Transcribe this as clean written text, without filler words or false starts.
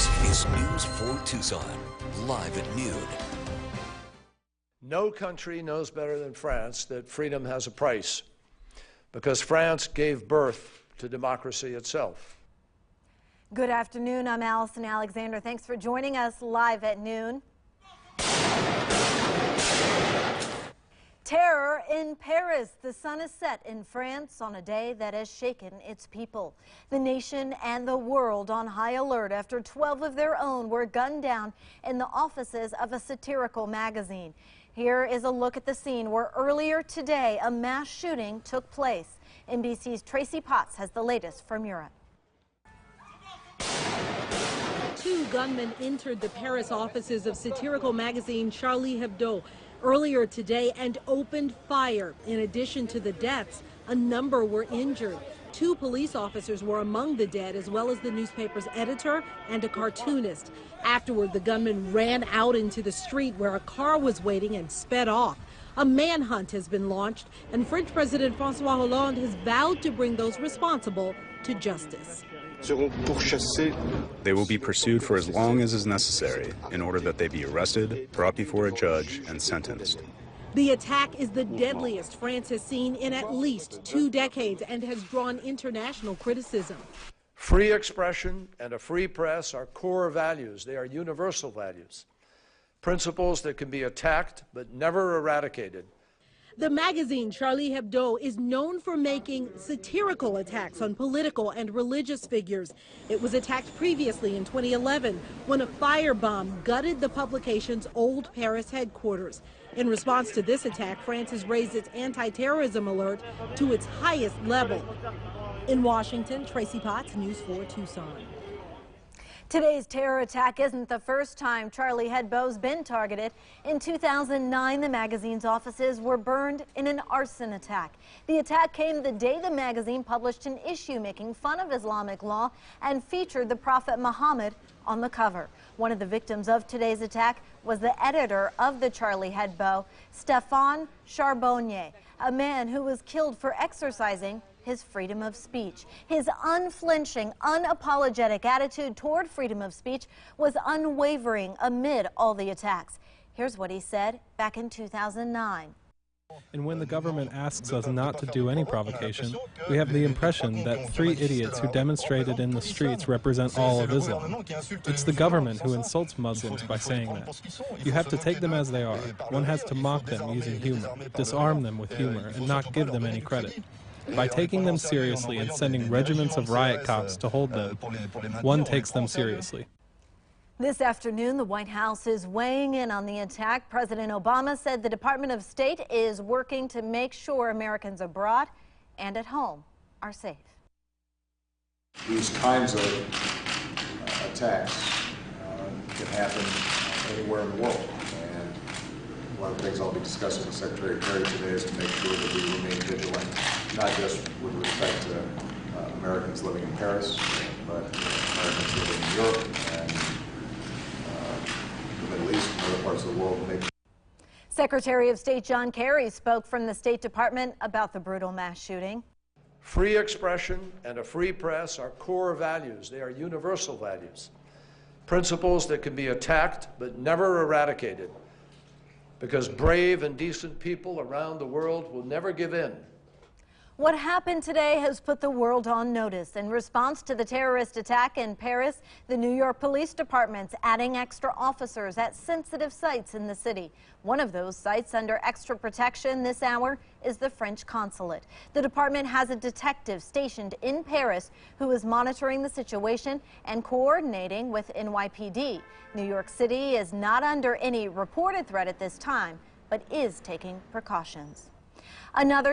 This is News 4 Tucson, live at noon. No country knows better than France that freedom has a price, because France gave birth to democracy itself. Good afternoon. I'm Allison Alexander. Thanks for joining us live at noon. Terror in Paris. The sun is set in France on a day that has shaken its people. The nation and the world on high alert after 12 of their own were gunned down in the offices of a satirical magazine. Here is a look at the scene where earlier today a mass shooting took place. NBC's Tracy Potts has the latest from Europe. Two gunmen entered the Paris offices of satirical magazine Charlie Hebdo earlier today and opened fire. In addition to the deaths, a number were injured. Two police officers were among the dead, as well as the newspaper's editor and a cartoonist. Afterward, the gunman ran out into the street where a car was waiting and sped off. A manhunt has been launched, and French President François Hollande has vowed to bring those responsible to justice. They will be pursued for as long as is necessary in order that they be arrested, brought before a judge, and sentenced. The attack is the deadliest France has seen in at least 2 decades and has drawn international criticism. Free expression and a free press are core values. They are universal values, principles that can be attacked but never eradicated. The magazine Charlie Hebdo is known for making satirical attacks on political and religious figures. It was attacked previously in 2011 when a firebomb gutted the publication's old Paris headquarters. In response to this attack, France has raised its anti-terrorism alert to its highest level. In Washington, Tracy Potts, News 4 Tucson. Today's terror attack isn't the first time Charlie Hebdo's been targeted. In 2009, the magazine's offices were burned in an arson attack. The attack came the day the magazine published an issue making fun of Islamic law and featured the Prophet Muhammad on the cover. One of the victims of today's attack was the editor of the Charlie Hebdo, Stéphane Charbonnier, a man who was killed for exercising his freedom of speech. His unflinching, unapologetic attitude toward freedom of speech was unwavering amid all the attacks. Here's what he said back in 2009. And when the government asks us not to do any provocation, we have the impression that 3 idiots who demonstrated in the streets represent all of Islam. It's the government who insults Muslims by saying that. You have to take them as they are. One has to mock them using humor, disarm them with humor, and not give them any credit. By taking them seriously and sending regiments of riot cops to hold them, one takes them seriously. This afternoon, the White House is weighing in on the attack. President Obama said the Department of State is working to make sure Americans abroad and at home are safe. These kinds of attacks can happen anywhere in the world. And one of the things I'll be discussing with Secretary Kerry today is to make sure that we remain vigilant, not just with respect to Americans living in Paris, but Americans living in Europe and the Middle East and other parts of the world. Secretary of State John Kerry spoke from the State Department about the brutal mass shooting. Free expression and a free press are core values. They are universal values, principles that can be attacked but never eradicated, because brave and decent people around the world will never give in. What happened today has put the world on notice. In response to the terrorist attack in Paris, the New York Police Department's adding extra officers at sensitive sites in the city. One of those sites under extra protection this hour is the French consulate. The department has a detective stationed in Paris who is monitoring the situation and coordinating with NYPD. New York City is not under any reported threat at this time, but is taking precautions. Another